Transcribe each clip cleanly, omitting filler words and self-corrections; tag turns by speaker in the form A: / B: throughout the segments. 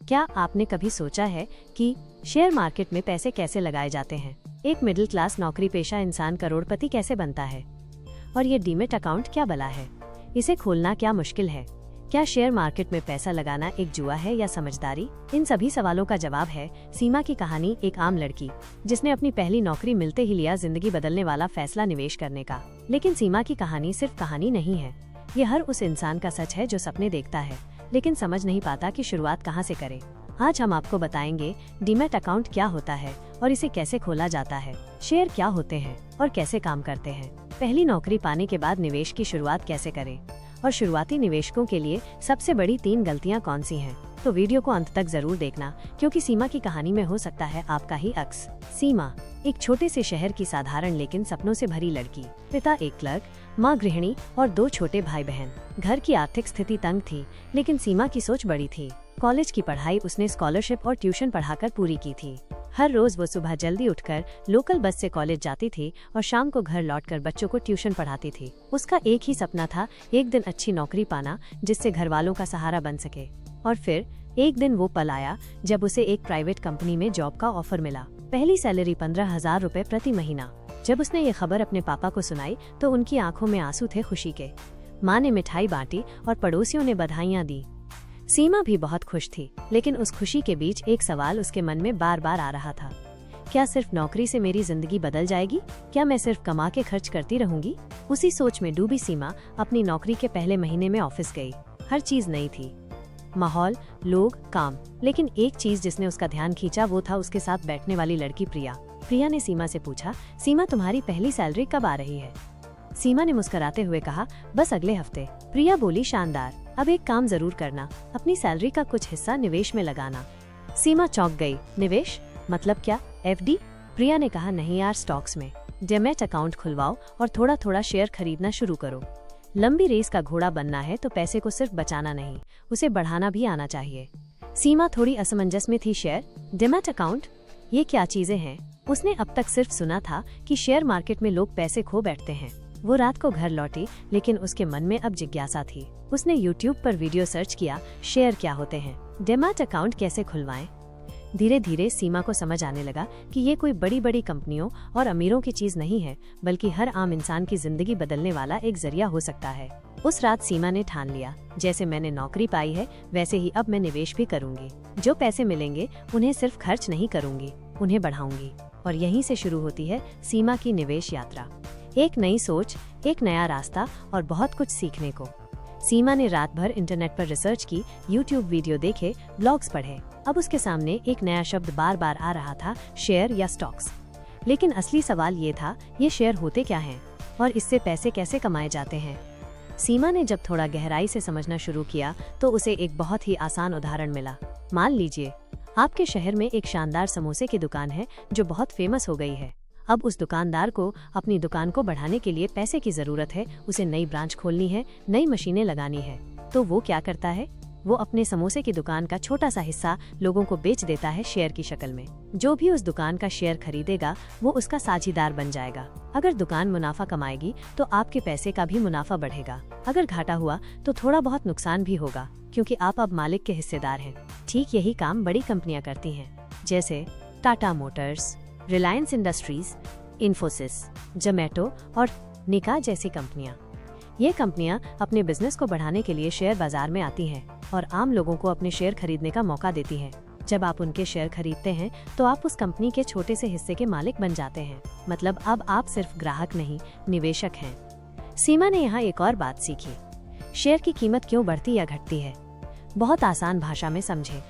A: क्या आपने कभी सोचा है कि शेयर मार्केट में पैसे कैसे लगाए जाते हैं? एक मिडिल क्लास नौकरी पेशा इंसान करोड़पति कैसे बनता है? और ये डीमेट अकाउंट क्या बला है? इसे खोलना क्या मुश्किल है? क्या शेयर मार्केट में पैसा लगाना एक जुआ है या समझदारी? इन सभी सवालों का जवाब है सीमा की कहानी, एक आम लड़की जिसने अपनी पहली नौकरी मिलते ही लिया जिंदगी बदलने वाला फैसला निवेश करने का। लेकिन सीमा की कहानी सिर्फ कहानी नहीं है, ये हर उस इंसान का सच है जो सपने देखता है लेकिन समझ नहीं पाता कि शुरुआत कहाँ से करे। आज हम आपको बताएंगे डीमैट अकाउंट क्या होता है और इसे कैसे खोला जाता है, शेयर क्या होते हैं और कैसे काम करते हैं, पहली नौकरी पाने के बाद निवेश की शुरुआत कैसे करें और शुरुआती निवेशकों के लिए सबसे बड़ी 3 गलतियां कौन सी हैं। तो वीडियो को अंत तक जरूर देखना, क्योंकि सीमा की कहानी में हो सकता है आपका ही अक्स। सीमा एक छोटे से शहर की साधारण लेकिन सपनों से भरी लड़की। पिता एक क्लर्क, माँ गृहिणी और 2 छोटे भाई बहन। घर की आर्थिक स्थिति तंग थी, लेकिन सीमा की सोच बड़ी थी। कॉलेज की पढ़ाई उसने स्कॉलरशिप और ट्यूशन पढ़ाकर पूरी की थी। हर रोज वो सुबह जल्दी उठकर लोकल बस से कॉलेज जाती थी और शाम को घर लौटकर बच्चों को ट्यूशन पढ़ाती थी। उसका एक ही सपना था, एक दिन अच्छी नौकरी पाना जिससे घर वालों का सहारा बन सके। और फिर एक दिन वो पल आया जब उसे एक प्राइवेट कंपनी में जॉब का ऑफर मिला। पहली सैलरी 15,000 रुपए प्रति महीना। जब उसने ये खबर अपने पापा को सुनाई तो उनकी आंखों में आंसू थे खुशी के। माँ ने मिठाई बांटी और पड़ोसियों ने बधाइयाँ दी। सीमा भी बहुत खुश थी, लेकिन उस खुशी के बीच एक सवाल उसके मन में बार बार आ रहा था। क्या सिर्फ नौकरी से मेरी जिंदगी बदल जाएगी? क्या मैं सिर्फ कमा के खर्च करती रहूंगी? उसी सोच में डूबी सीमा अपनी नौकरी के पहले महीने में ऑफिस गई। हर चीज नई थी, माहौल, लोग, काम। लेकिन एक चीज जिसने उसका ध्यान खींचा वो था उसके साथ बैठने वाली लड़की प्रिया। प्रिया ने सीमा से पूछा, सीमा तुम्हारी पहली सैलरी कब आ रही है? सीमा ने मुस्कुराते हुए कहा, बस अगले हफ्ते। प्रिया बोली, शानदार। अब एक काम जरूर करना, अपनी सैलरी का कुछ हिस्सा निवेश में लगाना। सीमा चौंक गई। निवेश मतलब क्या? एफडी? प्रिया ने कहा, नहीं यार, स्टॉक्स में। डीमैट अकाउंट खुलवाओ और थोड़ा थोड़ा शेयर खरीदना शुरू करो। लंबी रेस का घोड़ा बनना है तो पैसे को सिर्फ बचाना नहीं, उसे बढ़ाना भी आना चाहिए। सीमा थोड़ी असमंजस में थी। शेयर, डीमैट अकाउंट, ये क्या चीजें हैं? उसने अब तक सिर्फ सुना था कि शेयर मार्केट में लोग पैसे खो बैठते हैं। वो रात को घर लौटी, लेकिन उसके मन में अब जिज्ञासा थी। उसने YouTube पर वीडियो सर्च किया, शेयर क्या होते हैं, डीमैट अकाउंट कैसे खुलवाएं। धीरे धीरे सीमा को समझ आने लगा कि ये कोई बड़ी बड़ी कंपनियों और अमीरों की चीज नहीं है, बल्कि हर आम इंसान की जिंदगी बदलने वाला एक जरिया हो सकता है। उस रात सीमा ने ठान लिया, जैसे मैंने नौकरी पाई है वैसे ही अब मैं निवेश भी करूंगी। जो पैसे मिलेंगे उन्हें सिर्फ खर्च नहीं करूंगी, उन्हें बढ़ाऊंगी। और यहीं से शुरू होती है सीमा की निवेश यात्रा। एक नई सोच, एक नया रास्ता और बहुत कुछ सीखने को। सीमा ने रात भर इंटरनेट पर रिसर्च की, YouTube वीडियो देखे, ब्लॉग्स पढ़े। अब उसके सामने एक नया शब्द बार बार आ रहा था, शेयर या स्टॉक्स। लेकिन असली सवाल ये था, ये शेयर होते क्या हैं और इससे पैसे कैसे कमाए जाते हैं? सीमा ने जब थोड़ा गहराई से समझना शुरू किया तो उसे एक बहुत ही आसान उदाहरण मिला। मान लीजिए आपके शहर में एक शानदार समोसे की दुकान है जो बहुत फेमस हो गई है। अब उस दुकानदार को अपनी दुकान को बढ़ाने के लिए पैसे की जरूरत है, उसे नई ब्रांच खोलनी है, नई मशीनें लगानी है। तो वो क्या करता है? वो अपने समोसे की दुकान का छोटा सा हिस्सा लोगों को बेच देता है शेयर की शक्ल में। जो भी उस दुकान का शेयर खरीदेगा वो उसका साझीदार बन जाएगा। अगर दुकान मुनाफा कमाएगी तो आपके पैसे का भी मुनाफा बढ़ेगा। अगर घाटा हुआ तो थोड़ा बहुत नुकसान भी होगा, क्योंकि आप अब मालिक के हिस्सेदार हैं। ठीक यही काम बड़ी कंपनियां करती हैं, जैसे टाटा मोटर्स, रिलायंस इंडस्ट्रीज, इन्फोसिस, जोमैटो और निका जैसी कंपनियां। ये कंपनियां अपने बिजनेस को बढ़ाने के लिए शेयर बाजार में आती हैं और आम लोगों को अपने शेयर खरीदने का मौका देती हैं। जब आप उनके शेयर खरीदते हैं तो आप उस कंपनी के छोटे से हिस्से के मालिक बन जाते हैं। मतलब अब आप सिर्फ ग्राहक नहीं, निवेशक हैं। सीमा ने यहाँ एक और बात सीखी, शेयर की कीमत क्यों बढ़ती या घटती है। बहुत आसान भाषा में समझे।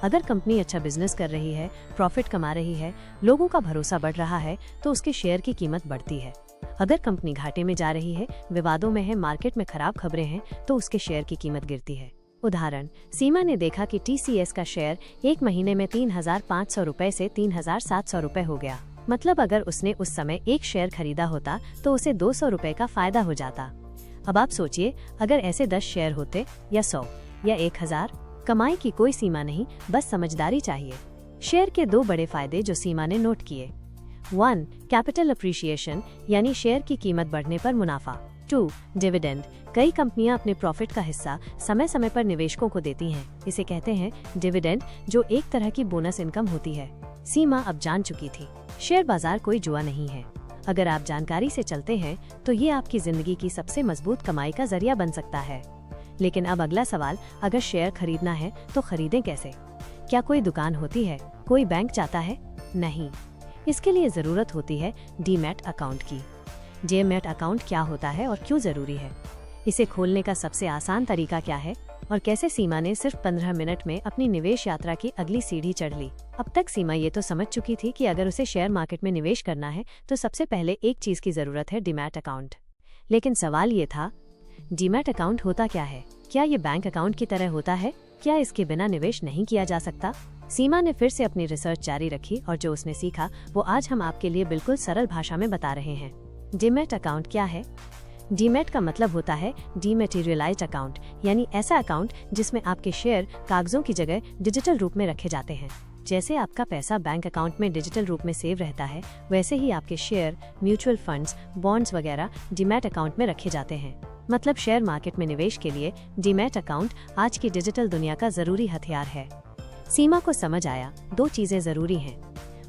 A: अगर कंपनी अच्छा बिजनेस कर रही है, प्रॉफिट कमा रही है, लोगों का भरोसा बढ़ रहा है, तो उसके शेयर की कीमत बढ़ती है। अगर कंपनी घाटे में जा रही है, विवादों में है, मार्केट में खराब खबरें हैं, तो उसके शेयर की कीमत गिरती है। उदाहरण, सीमा ने देखा कि TCS का शेयर एक महीने में 3,500 रुपए से 3,700 रुपए हो गया। मतलब अगर उसने उस समय एक शेयर खरीदा होता तो उसे 200 रुपए का फायदा हो जाता। अब आप सोचिए, अगर ऐसे 10 शेयर होते या 100 या 1000, कमाई की कोई सीमा नहीं, बस समझदारी चाहिए। शेयर के 2 बड़े फायदे जो सीमा ने नोट किए। 1. कैपिटल अप्रिशिएशन, यानी शेयर की कीमत बढ़ने पर मुनाफा। 2. डिविडेंड। कई कंपनियां अपने प्रॉफिट का हिस्सा समय समय पर निवेशकों को देती हैं। इसे कहते हैं डिविडेंड, जो एक तरह की बोनस इनकम होती है। सीमा अब जान चुकी थी, शेयर बाजार कोई जुआ नहीं है। अगर आप जानकारी से चलते हैं तो ये आपकी जिंदगी की सबसे मजबूत कमाई का जरिया बन सकता है। लेकिन अब अगला सवाल, अगर शेयर खरीदना है तो खरीदें कैसे? क्या कोई दुकान होती है? कोई बैंक जाता है? नहीं। इसके लिए जरूरत होती है डीमैट अकाउंट की। डीमैट अकाउंट क्या होता है और क्यों जरूरी है? इसे खोलने का सबसे आसान तरीका क्या है और कैसे सीमा ने सिर्फ 15 मिनट में अपनी निवेश यात्रा की अगली सीढ़ी चढ़ ली। अब तक सीमा ये तो समझ चुकी थी कि अगर उसे शेयर मार्केट में निवेश करना है तो सबसे पहले एक चीज की जरूरत है, डीमैट अकाउंट। लेकिन सवाल ये था, डीमैट अकाउंट होता क्या है? क्या ये बैंक अकाउंट की तरह होता है? क्या इसके बिना निवेश नहीं किया जा सकता? सीमा ने फिर से अपनी रिसर्च जारी रखी और जो उसने सीखा वो आज हम आपके लिए बिल्कुल सरल भाषा में बता रहे हैं। डीमैट अकाउंट क्या है? डीमैट का मतलब होता है डीमैटेरियलाइज्ड अकाउंट, यानी ऐसा अकाउंट जिसमें आपके शेयर कागजों की जगह डिजिटल रूप में रखे जाते हैं। जैसे आपका पैसा बैंक अकाउंट में डिजिटल रूप में सेव रहता है, वैसे ही आपके शेयर, म्यूचुअल फंड्स, बॉन्ड्स वगैरह डीमैट अकाउंट में रखे जाते हैं। मतलब शेयर मार्केट में निवेश के लिए डीमैट अकाउंट आज की डिजिटल दुनिया का जरूरी हथियार है। सीमा को समझ आया, 2 चीजें जरूरी हैं।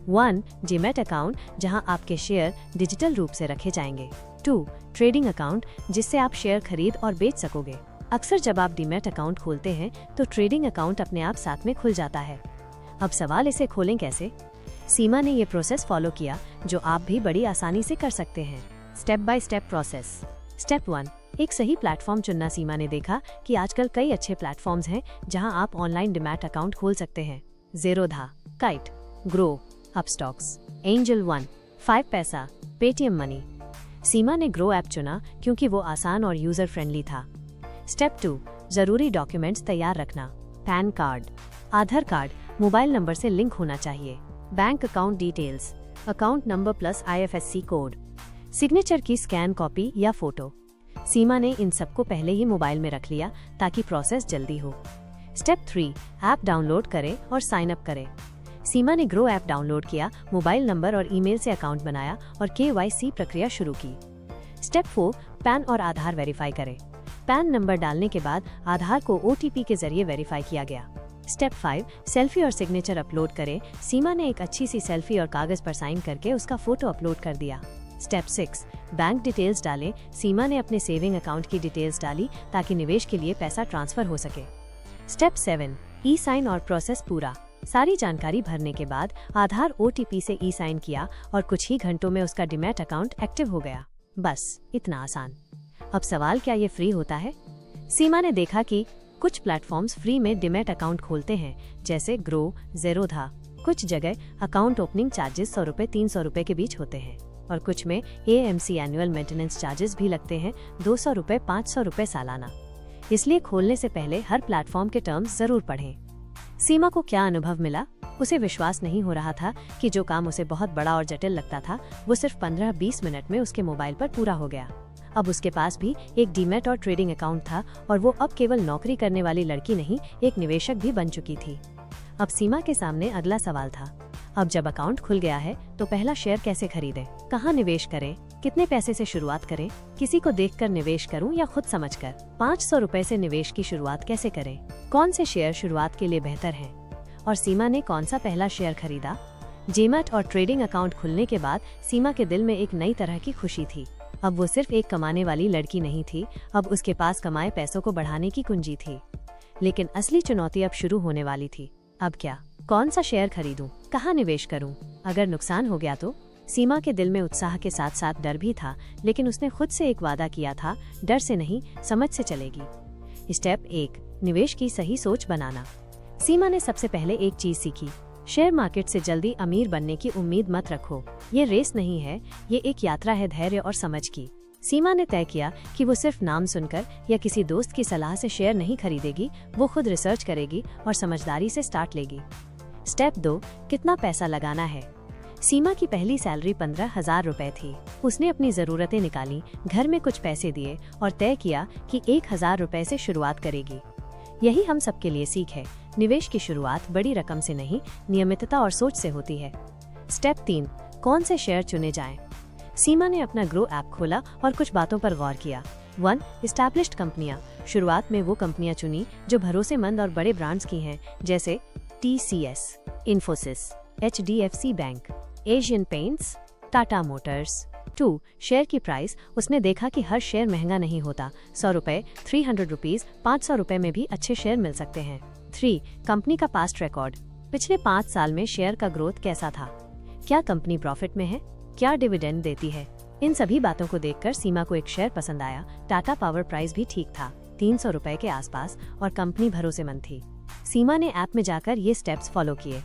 A: 1. डीमैट अकाउंट, जहां आपके शेयर डिजिटल रूप से रखे जाएंगे। 2. ट्रेडिंग अकाउंट, जिससे आप शेयर खरीद और बेच सकोगे। अक्सर जब आप डीमैट अकाउंट खोलते हैं तो ट्रेडिंग अकाउंट अपने आप साथ में खुल जाता है। अब सवाल, इसे खोलें कैसे? सीमा ने ये प्रोसेस फॉलो किया जो आप भी बड़ी आसानी से कर सकते हैं। Step by step process. Step 1. एक सही प्लेटफॉर्म चुनना। सीमा ने देखा कि आजकल कई अच्छे प्लेटफॉर्म्स हैं जहां आप ऑनलाइन डीमैट अकाउंट खोल सकते हैं। Zerodha, kite, grow, Upstox, angel one, 5 पैसा, पेटीएम मनी। सीमा ने ग्रो ऐप चुना क्योंकि वो आसान और यूजर फ्रेंडली था। स्टेप 2. जरूरी डॉक्यूमेंट्स तैयार रखना। पैन कार्ड, आधार कार्ड, मोबाइल नंबर से लिंक होना चाहिए। Bank account details, account number plus IFSC code, signature की स्कैन कॉपी या फोटो। सीमा ने इन सबको पहले ही मोबाइल में रख लिया ताकि प्रोसेस जल्दी हो। स्टेप 3. ऐप डाउनलोड करें और साइन अप करें। सीमा ने ग्रो ऐप डाउनलोड किया, मोबाइल नंबर और ईमेल से अकाउंट बनाया और KYC प्रक्रिया शुरू की। स्टेप 4. पैन और आधार वेरीफाई करें। पैन नंबर डालने के बाद आधार को OTP के जरिए वेरीफाई किया गया। स्टेप 5. सेल्फी और सिग्नेचर अपलोड करें। सीमा ने एक अच्छी सी सेल्फी और कागज पर साइन करके उसका फोटो अपलोड कर दिया। स्टेप 6. बैंक डिटेल्स डालें। सीमा ने अपने सेविंग अकाउंट की डिटेल्स डाली ताकि निवेश के लिए पैसा ट्रांसफर हो सके। स्टेप 7. ई साइन और प्रोसेस पूरा। सारी जानकारी भरने के बाद आधार OTP से ई साइन किया और कुछ ही घंटों में उसका डीमैट अकाउंट एक्टिव हो गया। बस इतना आसान। अब सवाल, क्या ये फ्री होता है? सीमा ने देखा कि कुछ प्लेटफॉर्म्स फ्री में डीमैट अकाउंट खोलते हैं, जैसे ग्रो, ज़ेरोधा। कुछ जगह अकाउंट ओपनिंग चार्जेस 100 रुपए 300 रुपए के बीच होते हैं और कुछ में AMC एनुअल मेंटेनेंस चार्जेस भी लगते हैं, 200 रुपए 500 रुपए सालाना। इसलिए खोलने से पहले हर प्लेटफॉर्म के टर्म्स जरूर पढ़ें। सीमा को क्या अनुभव मिला? उसे विश्वास नहीं हो रहा था कि जो काम उसे बहुत बड़ा और जटिल लगता था वो सिर्फ 15-20 मिनट में उसके मोबाइल पर पूरा हो गया। अब उसके पास भी एक डीमैट और ट्रेडिंग अकाउंट था और वो अब केवल नौकरी करने वाली लड़की नहीं, एक निवेशक भी बन चुकी थी। अब सीमा के सामने अगला सवाल था, अब जब अकाउंट खुल गया है तो पहला शेयर कैसे खरीदें? कहाँ निवेश करें? कितने पैसे से शुरुआत करें? किसी को देखकर निवेश करूं या खुद समझकर? 500 रुपए से निवेश की शुरुआत कैसे करें? कौन से शेयर शुरुआत के लिए बेहतर हैं? और सीमा ने कौन सा पहला शेयर खरीदा? डीमैट और ट्रेडिंग अकाउंट खुलने के बाद सीमा के दिल में एक नई तरह की खुशी थी। अब वो सिर्फ एक कमाने वाली लड़की नहीं थी, अब उसके पास कमाए पैसों को बढ़ाने की कुंजी थी। लेकिन असली चुनौती अब शुरू होने वाली थी। अब क्या? कौन सा शेयर खरीदूं? कहाँ निवेश करूं? अगर नुकसान हो गया तो? सीमा के दिल में उत्साह के साथ साथ डर भी था, लेकिन उसने खुद से एक वादा किया था, डर से नहीं, समझ से चलेगी। स्टेप 1. निवेश की सही सोच बनाना। सीमा ने सबसे पहले एक चीज सीखी, शेयर मार्केट से जल्दी अमीर बनने की उम्मीद मत रखो। ये रेस नहीं है, ये एक यात्रा है धैर्य और समझ की। सीमा ने तय किया कि वो सिर्फ नाम सुनकर या किसी दोस्त की सलाह से शेयर नहीं खरीदेगी, वो खुद रिसर्च करेगी और समझदारी से स्टार्ट लेगी। स्टेप 2. कितना पैसा लगाना है। सीमा की पहली सैलरी 15,000 रुपए थी। उसने अपनी जरूरतें निकाली, घर में कुछ पैसे दिए और तय किया कि 1,000 रुपए से शुरुआत करेगी। यही हम सबके लिए सीख है, निवेश की शुरुआत बड़ी रकम से नहीं, नियमितता और सोच से होती है। स्टेप 3. कौन से शेयर चुने जाएं? सीमा ने अपना ग्रो ऐप खोला और कुछ बातों पर गौर किया। 1. एस्टैब्लिश्ड कंपनियां। शुरुआत में वो कंपनियां चुनी जो भरोसेमंद और बड़े ब्रांड्स की हैं, जैसे TCS, Infosys, HDFC bank, Asian paints, Tata Motors. 2. Share की प्राइस। उसने देखा कि हर शेयर महंगा नहीं होता। 100 रुपए, 300 रुपीज, 500 रुपए में भी अच्छे शेयर मिल सकते हैं। 3. कंपनी का पास्ट रिकॉर्ड। पिछले 5 साल में शेयर का ग्रोथ कैसा था? क्या कंपनी प्रॉफिट में है? क्या डिविडेंड देती है? इन सभी बातों को देखकर सीमा को एक शेयर पसंद आया। टाटा पावर प्राइस भी ठीक था, 300 रुपए के आसपास, और कंपनी भरोसेमंद थी। सीमा ने ऐप में जाकर ये स्टेप्स फॉलो किए।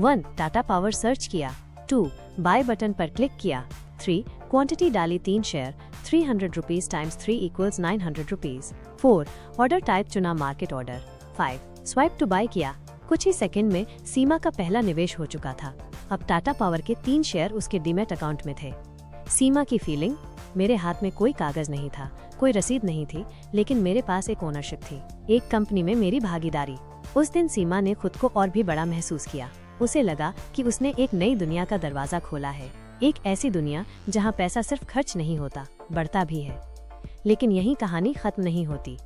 A: 1. टाटा पावर सर्च किया। 2. बाय बटन पर क्लिक किया। 3. क्वांटिटी डाली 3 share, 300 rupees times 3 equals 900 rupees. 4. Order type चुना market order. 5. Swipe to buy किया। कुछ ही सेकंड में सीमा का पहला निवेश हो चुका था। अब टाटा पावर के 3 शेयर उसके डीमैट अकाउंट में थे। सीमा की फीलिंग, मेरे हाथ में कोई कागज नहीं था, कोई रसीद नहीं थी, लेकिन मेरे पास एक ओनरशिप थी, एक कंपनी में मेरी भागीदारी। उस दिन सीमा ने खुद को और भी बड़ा महसूस किया। उसे लगा कि उसने एक नई दुनिया का दरवाजा खोला है, एक ऐसी दुनिया जहां पैसा सिर्फ खर्च नहीं होता, बढ़ता भी है। लेकिन यही कहानी खत्म नहीं होती।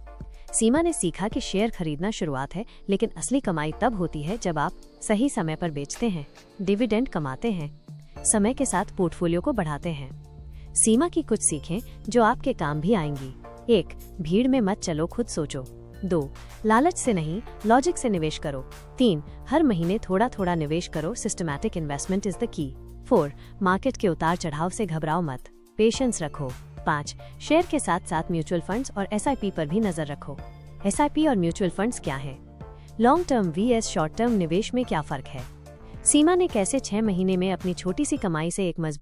A: सीमा ने सीखा कि शेयर खरीदना शुरुआत है, लेकिन असली कमाई तब होती है जब आप सही समय पर बेचते हैं, डिविडेंड कमाते हैं, समय के साथ पोर्टफोलियो को बढ़ाते हैं। सीमा की कुछ सीखें जो आपके काम भी आएंगी। 1. भीड़ में मत चलो, खुद सोचो। 2. लालच से नहीं, लॉजिक से निवेश करो। 3. हर महीने थोड़ा थोड़ा निवेश करो, systematic investment is the key. 4. Market के उतार चढ़ाव से घबराओ मत, पेशेंस रखो। 5. शेयर के साथ साथ म्यूचुअल फंड्स और SIP पर भी नजर रखो। SIP और म्यूचुअल फंड्स क्या है? Long term vs short term निवेश में क्या फर्क है? सीमा ने कैसे 6 महीने में अपनी छोटी सी कमाई से एक मजबूत